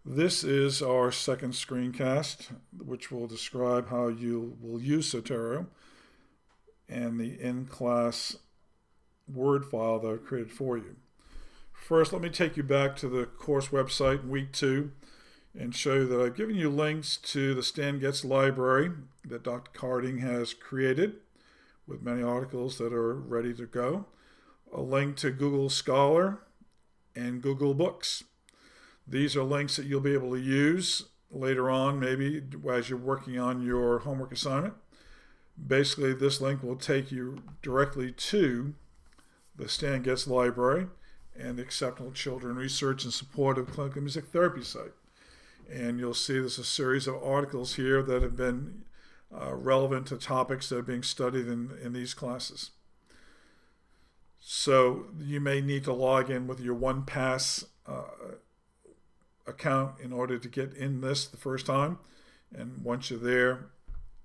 This is our second screencast, which will describe how you will use Zotero and the in-class Word file that I've created for you. First, let me take you back to the course website in week 2 and show you that I've given you links to the Stan Getz library that Dr. Carding has created with many articles that are ready to go, a link to Google Scholar and Google Books. These are links that you'll be able to use later on, maybe as you're working on your homework assignment. Basically, this link will take you directly to the Stan Getz library and the Exceptional Children Research and Support of Clinical Music Therapy site. And you'll see there's a series of articles here that have been relevant to topics that are being studied in these classes. So you may need to log in with your OnePass account in order to get in this the first time. And once you're there,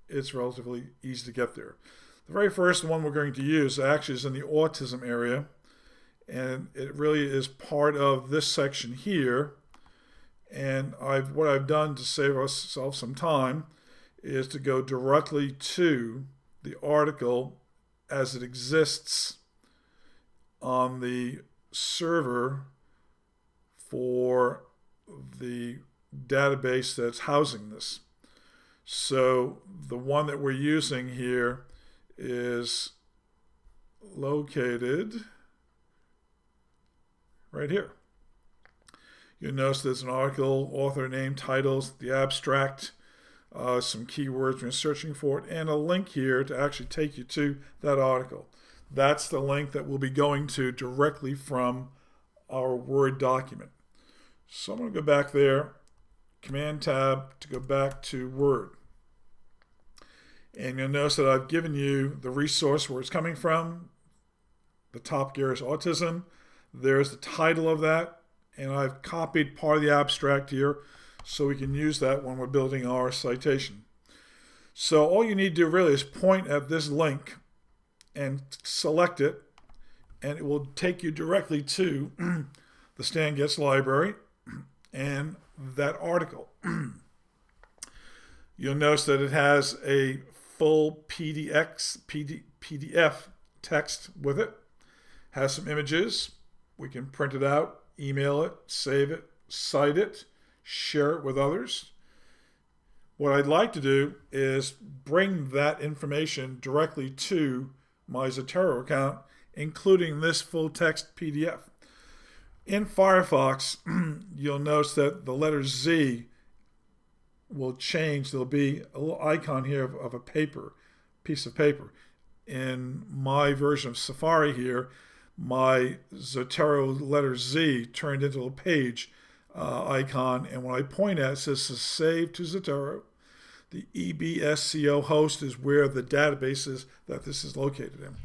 it's relatively easy to get there. The very first one we're going to use actually is in the autism area. And it really is part of this section here. And what I've done to save ourselves some time is to go directly to the article as it exists on the server for the database that's housing this. So the one that we're using here is located right here. You'll notice there's an article, author name, titles, the abstract, some keywords when you're searching for it, and a link here to actually take you to that article. That's the link that we'll be going to directly from our Word document. So I'm going to go back there, Command Tab to go back to Word. And you'll notice that I've given you the resource where it's coming from. The top gear is autism. There's the title of that. And I've copied part of the abstract here so we can use that when we're building our citation. So all you need to do really is point at this link and select it, and it will take you directly to the Stan Getz library and that article. You'll notice that it has a full PDF text with it, has some images. We can print it out, email it, save it, cite it, share it with others. What I'd like to do is bring that information directly to my Zotero account, including this full text PDF. In Firefox, you'll notice that the letter Z will change. There'll be a little icon here of a piece of paper. In my version of Safari here, my Zotero letter Z turned into a page icon, and when I point at it, it says save to Zotero. The EBSCO host is where the database is that this is located in.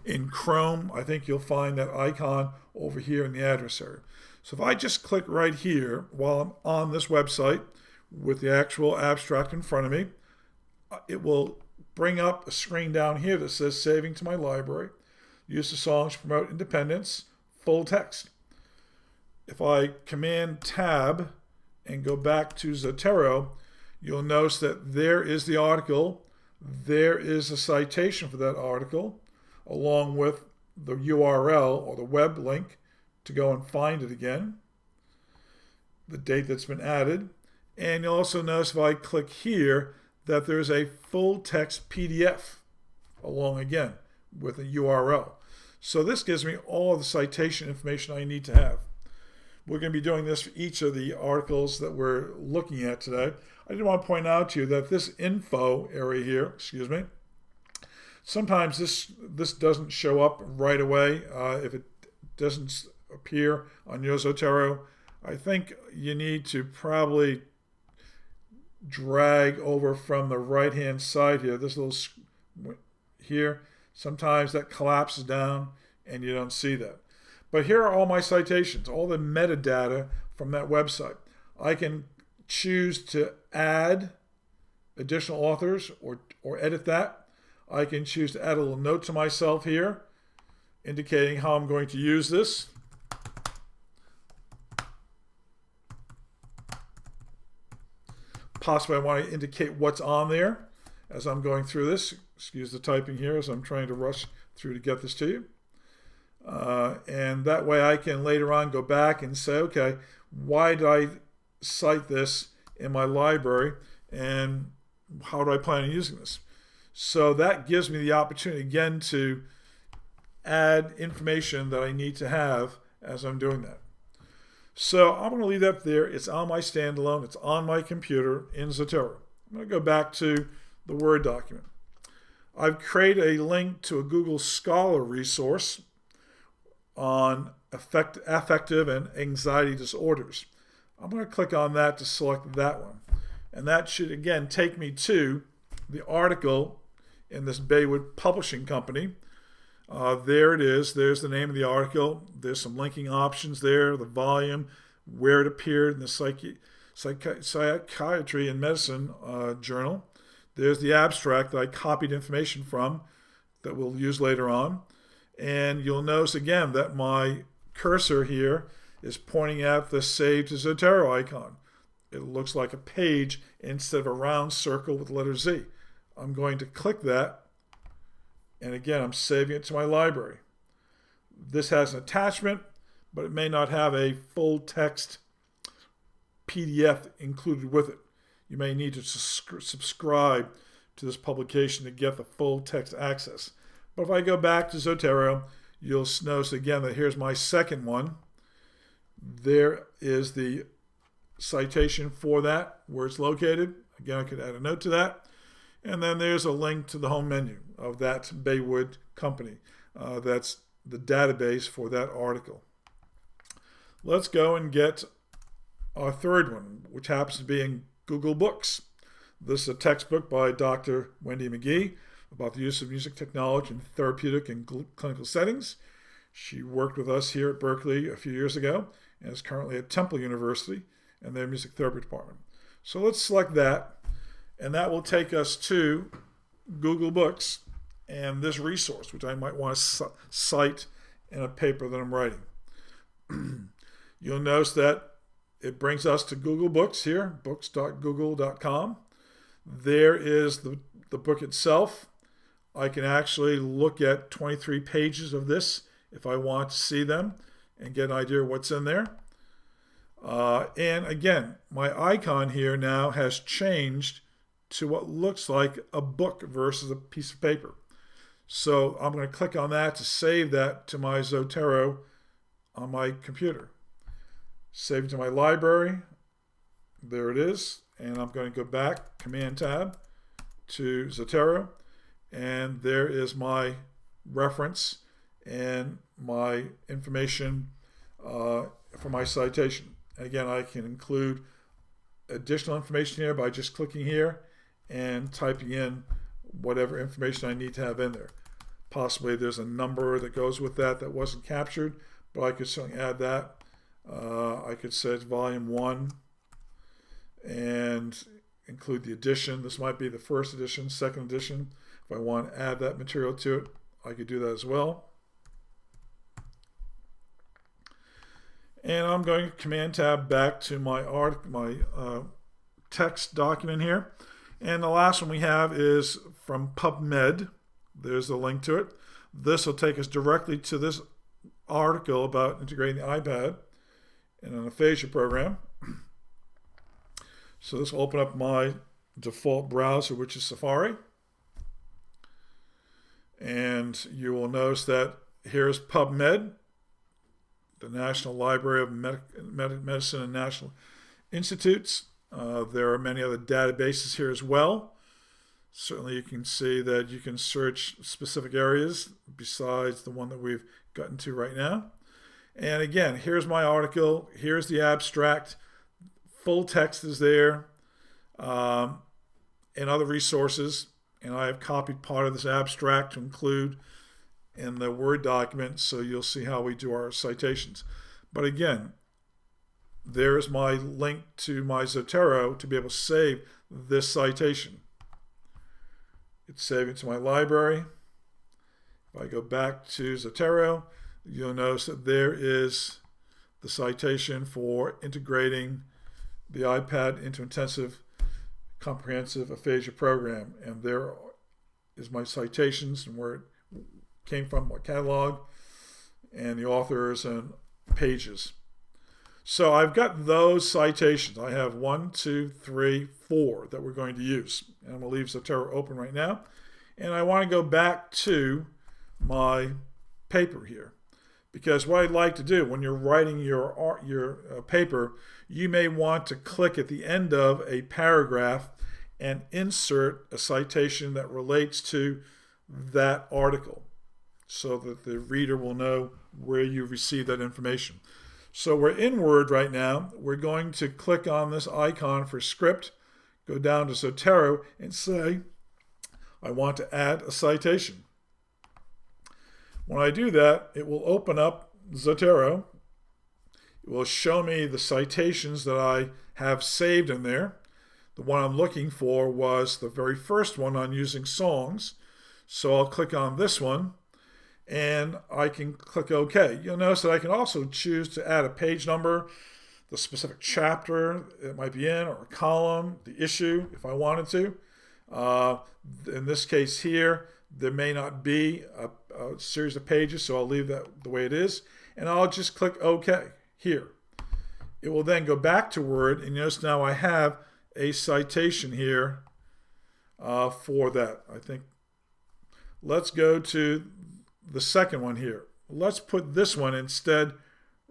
In Chrome, I think you'll find that icon over here in the address area. So if I just click right here while I'm on this website with the actual abstract in front of me, it will bring up a screen down here that says saving to my library. Use the songs to promote independence, full text. If I Command Tab and go back to Zotero, you'll notice that there is the article, there is a citation for that article, along with the URL or the web link to go and find it again, the date that's been added, and you'll also notice if I click here that there's a full text PDF along again with a URL. So this gives me all of the citation information I need to have. We're going to be doing this for each of the articles that we're looking at today. I did want to point out to you that this info area here, sometimes this doesn't show up right away. If it doesn't appear on your Zotero, I think you need to probably drag over from the right-hand side here, this little here. Sometimes that collapses down and you don't see that. But here are all my citations, all the metadata from that website. I can choose to add additional authors or edit that. I can choose to add a little note to myself here indicating how I'm going to use this. Possibly I want to indicate what's on there as I'm going through this. Excuse the typing here as I'm trying to rush through to get this to you. And that way I can later on go back and say, okay, why did I cite this in my library and how do I plan on using this? So that gives me the opportunity again to add information that I need to have as I'm doing that. So I'm going to leave that there. It's on my standalone. It's on my computer in Zotero. I'm going to go back to the Word document. I've created a link to a Google Scholar resource on affective and anxiety disorders. I'm going to click on that to select that one. And that should, again, take me to the article in this Baywood Publishing Company. There it is. There's the name of the article. There's some linking options there, the volume, where it appeared in the Psychiatry and Medicine journal. There's the abstract that I copied information from that we'll use later on. And you'll notice again that my cursor here is pointing at the Save to Zotero icon. It looks like a page instead of a round circle with the letter Z. I'm going to click that. And again, I'm saving it to my library. This has an attachment, but it may not have a full text PDF included with it. You may need to subscribe to this publication to get the full text access. But if I go back to Zotero, you'll notice again that here's my second one. There is the citation for that, where it's located. Again, I could add a note to that. And then there's a link to the home menu of that Baywood company. That's the database for that article. Let's go and get our third one, which happens to be in Google Books. This is a textbook by Dr. Wendy McGee about the use of music technology in therapeutic and clinical settings. She worked with us here at Berkeley a few years ago and is currently at Temple University in their music therapy department. So let's select that, and that will take us to Google Books and this resource, which I might want to cite in a paper that I'm writing. You'll notice that it brings us to Google Books here, books.google.com. There is the book itself. I can actually look at 23 pages of this if I want to see them and get an idea of what's in there. And again, my icon here now has changed to what looks like a book versus a piece of paper. So I'm going to click on that to save that to my Zotero on my computer. Save it to my library. There it is. And I'm going to go back, Command Tab, to Zotero. And there is my reference and my information for my citation. Again, I can include additional information here by just clicking here and typing in whatever information I need to have in there. Possibly there's a number that goes with that wasn't captured, but I could certainly add that. I could say it's volume 1 and include the edition. This might be the first edition, second edition. If I want to add that material to it, I could do that as well. And I'm going to Command Tab back to my text document here. And the last one we have is from PubMed. There's a link to it. This will take us directly to this article about integrating the iPad in an aphasia program. So this will open up my default browser, which is Safari. And you will notice that here's PubMed, the National Library of Medicine and National Institutes. There are many other databases here as well. Certainly you can see that you can search specific areas besides the one that we've gotten to right now. And again, here's my article. Here's the abstract. Full text is there and other resources. And I have copied part of this abstract to include in the Word document, so you'll see how we do our citations. But again, there's my link to my Zotero to be able to save this citation. It's saving to my library. If I go back to Zotero, you'll notice that there is the citation for integrating the iPad into intensive comprehensive aphasia program. And there is my citations and where it came from, what catalog, and the authors and pages. So I've got those citations. I have 1, 2, 3, 4 that we're going to use. And I'm going to leave Zotero open right now. And I want to go back to my paper here. Because what I'd like to do when you're writing your paper, you may want to click at the end of a paragraph and insert a citation that relates to that article so that the reader will know where you received that information. So we're in Word right now. We're going to click on this icon for script, go down to Zotero, and say, I want to add a citation. When I do that, it will open up Zotero. It will show me the citations that I have saved in there. The one I'm looking for was the very first one on using songs. So I'll click on this one, and I can click OK. You'll notice that I can also choose to add a page number, the specific chapter it might be in, or a column, the issue, if I wanted to. In this case here, there may not be a series of pages, so I'll leave that the way it is. And I'll just click OK here. It will then go back to Word, and notice now I have a citation here for that. I think let's go to the second one here. Let's put this one instead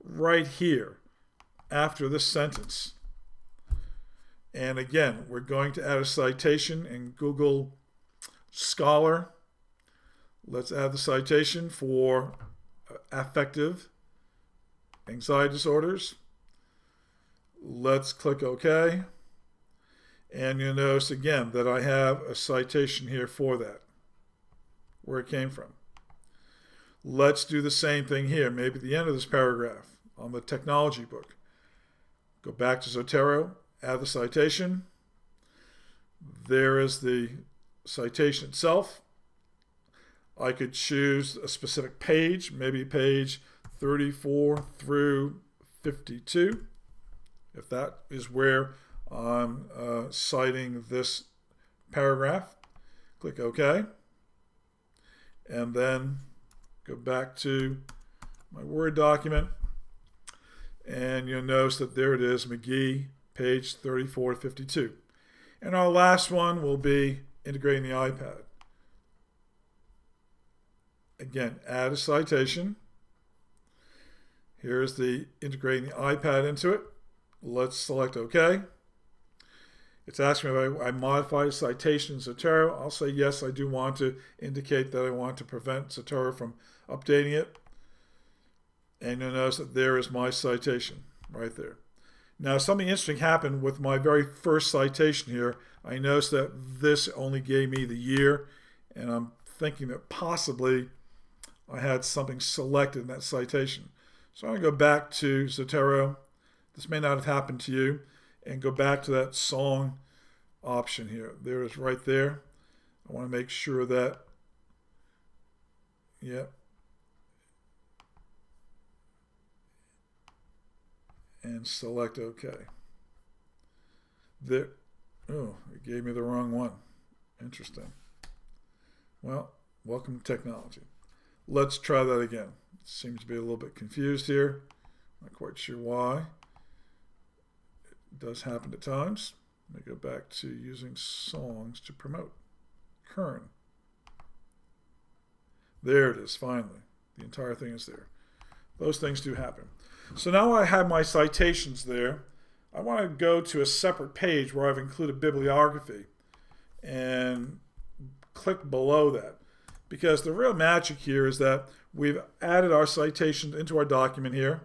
right here after this sentence. And again, we're going to add a citation in Google Scholar. Let's add the citation for affective anxiety disorders. Let's click OK. And you'll notice again that I have a citation here for that, where it came from. Let's do the same thing here, maybe at the end of this paragraph on the technology book. Go back to Zotero, add the citation. There is the citation itself. I could choose a specific page, maybe page 34 through 52, if that is where I'm citing this paragraph. Click OK. And then go back to my Word document. And you'll notice that there it is, McGee, page 34 to 52. And our last one will be integrating the iPad. Again, add a citation. Here's the integrating the iPad into it. Let's select OK. It's asking me if I modify a citation in Zotero. I'll say yes, I do want to indicate that I want to prevent Zotero from updating it. And you'll notice that there is my citation right there. Now, something interesting happened with my very first citation here. I noticed that this only gave me the year, and I'm thinking that possibly I had something selected in that citation. So I'm going to go back to Zotero. This may not have happened to you. And go back to that song option here. There it is right there. I want to make sure that, yep. And select OK. There, oh, it gave me the wrong one. Interesting. Well, welcome to technology. Let's try that again. Seems to be a little bit confused here. Not quite sure why. It does happen at times. Let me go back to using songs to promote. Kern. There it is, finally. The entire thing is there. Those things do happen. So now I have my citations there. I want to go to a separate page where I've included bibliography and click below that. Because the real magic here is that we've added our citations into our document here.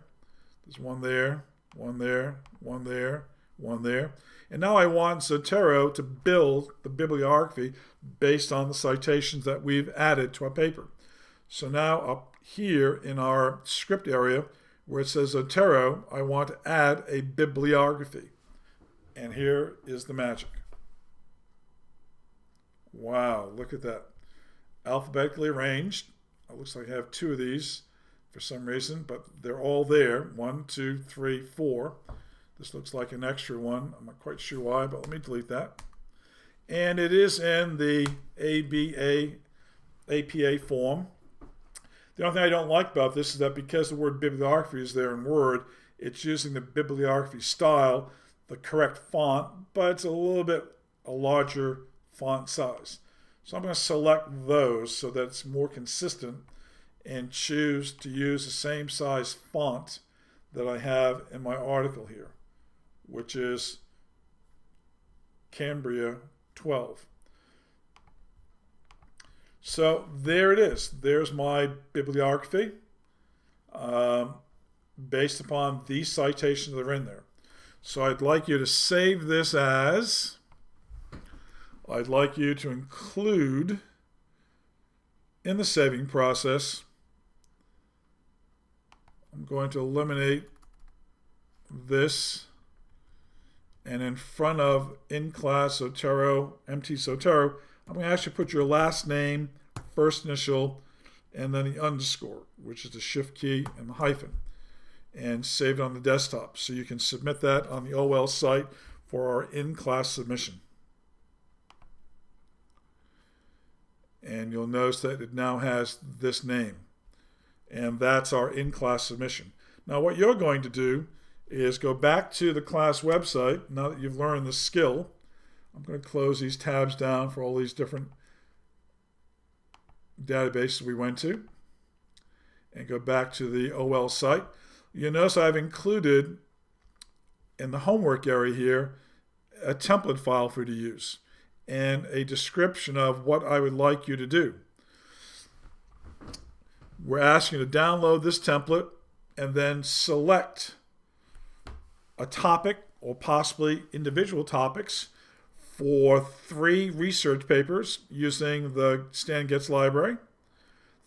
There's one there, one there, one there, one there. And now I want Zotero to build the bibliography based on the citations that we've added to our paper. So now up here in our script area where it says Zotero, I want to add a bibliography. And here is the magic. Wow, look at that. Alphabetically arranged. It looks like I have two of these for some reason, but they're all there. 1, 2, 3, 4. This looks like an extra one. I'm not quite sure why, but let me delete that. and it is in the APA form. The only thing I don't like about this is that because the word bibliography is there in Word, it's using the bibliography style, the correct font, but it's a little bit a larger font size. So I'm going to select those so that it's more consistent and choose to use the same size font that I have in my article here, which is Cambria 12. So there it is. There's my bibliography based upon these citations that are in there. So I'd like you to save this as, I'd like you to include in the saving process, I'm going to eliminate this, and in front of in class Zotero, MT Zotero, I'm going to actually put your last name, first initial, and then the underscore, which is the shift key and the hyphen, and save it on the desktop. So you can submit that on the OL site for our in-class submission. And you'll notice that it now has this name. And that's our in-class submission. Now what you're going to do is go back to the class website, now that you've learned the skill. I'm going to close these tabs down for all these different databases we went to and go back to the OL site. You'll notice I've included in the homework area here a template file for you to use and a description of what I would like you to do. We're asking you to download this template and then select a topic or possibly individual topics for 3 research papers using the Stan Getz library,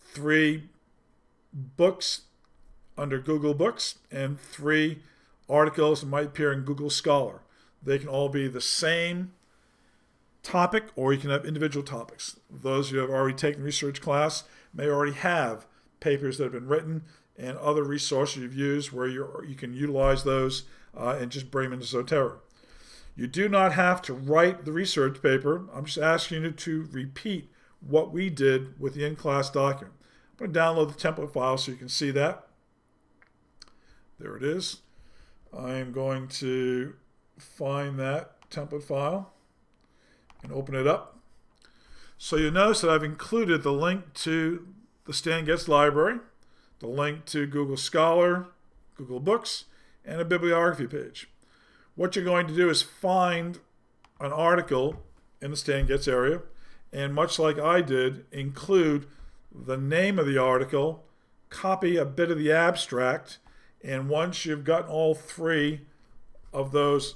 3 books under Google Books, and 3 articles that might appear in Google Scholar. They can all be the same topic, or you can have individual topics. Those who have already taken research class may already have papers that have been written and other resources you've used where you can utilize those and just bring them into Zotero. You do not have to write the research paper. I'm just asking you to repeat what we did with the in-class document. I'm going to download the template file so you can see that. There it is. I am going to find that template file and open it up. So you'll notice that I've included the link to the Stan Getz library, the link to Google Scholar, Google Books, and a bibliography page. What you're going to do is find an article in the Stan Getz area, and much like I did, include the name of the article, copy a bit of the abstract, and once you've gotten all 3 of those,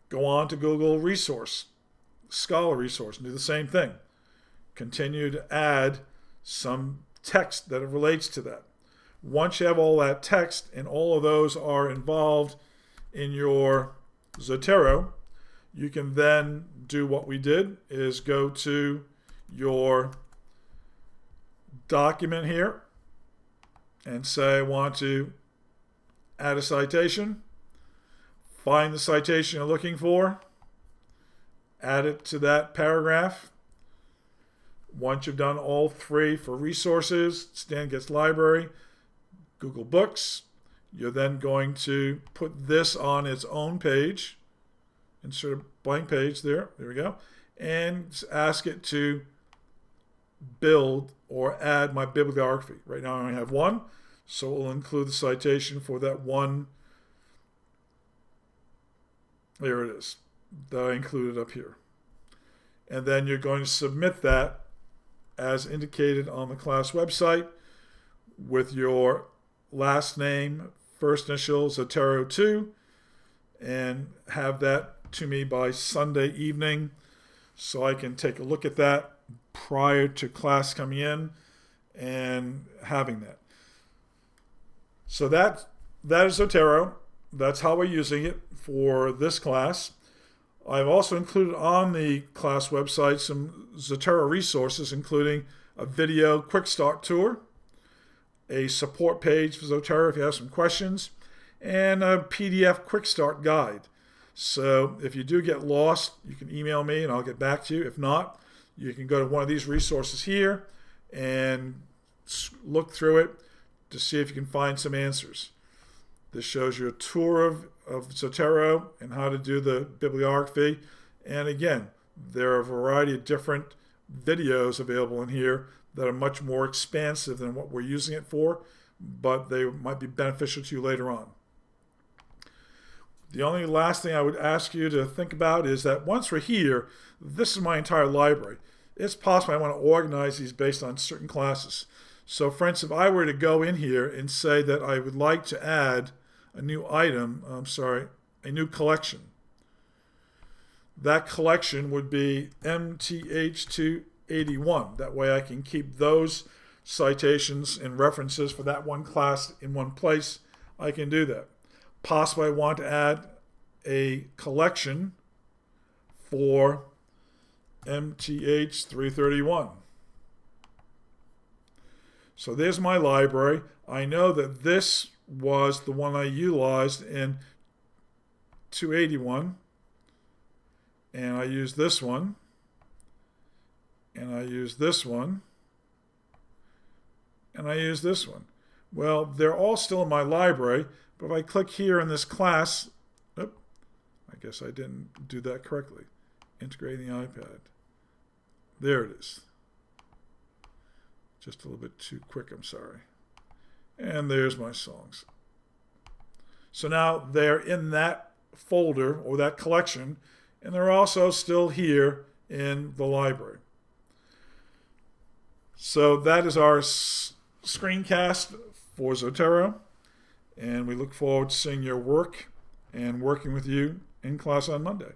go on to Google Resource, Scholar Resource, and do the same thing. Continue to add some text that relates to that. Once you have all that text and all of those are involved in your Zotero, you can then do what we did, is go to your document here and say I want to add a citation, find the citation you're looking for, add it to that paragraph. Once you've done all 3 for resources, Stan Getz library, Google Books, you're then going to put this on its own page, insert a blank page there we go, and ask it to build or add my bibliography. Right now I only have 1, so we'll include the citation for that 1. There it is, that I included up here. And then you're going to submit that as indicated on the class website with your last name, first initial, Zotero2, and have that to me by Sunday evening so I can take a look at that prior to class coming in and having that. So that is Zotero. That's how we're using it for this class. I've also included on the class website some Zotero resources, including a video quick start tour, a support page for Zotero if you have some questions, and a PDF quick start guide. So if you do get lost, you can email me and I'll get back to you. If not, you can go to one of these resources here and look through it to see if you can find some answers. This shows you a tour of Zotero and how to do the bibliography. And again, there are a variety of different videos available in here that are much more expansive than what we're using it for, but they might be beneficial to you later on. The only last thing I would ask you to think about is that once we're here, this is my entire library. It's possible I want to organize these based on certain classes. So for instance, if I were to go in here and say that I would like to add a new item, a new collection, that collection would be MTH281. That way I can keep those citations and references for that one class in one place. I can do that. Possibly I want to add a collection for MTH331. So there's my library. I know that this was the one I utilized in 281. And I use this one. And I use this one. And I use this one. Well, they're all still in my library, but if I click here in this class, I guess I didn't do that correctly. Integrating the iPad. There it is. Just a little bit too quick, I'm sorry. And there's my songs. So now they're in that folder or that collection, and they're also still here in the library. So that is our screencast for Zotero, and we look forward to seeing your work and working with you in class on Monday.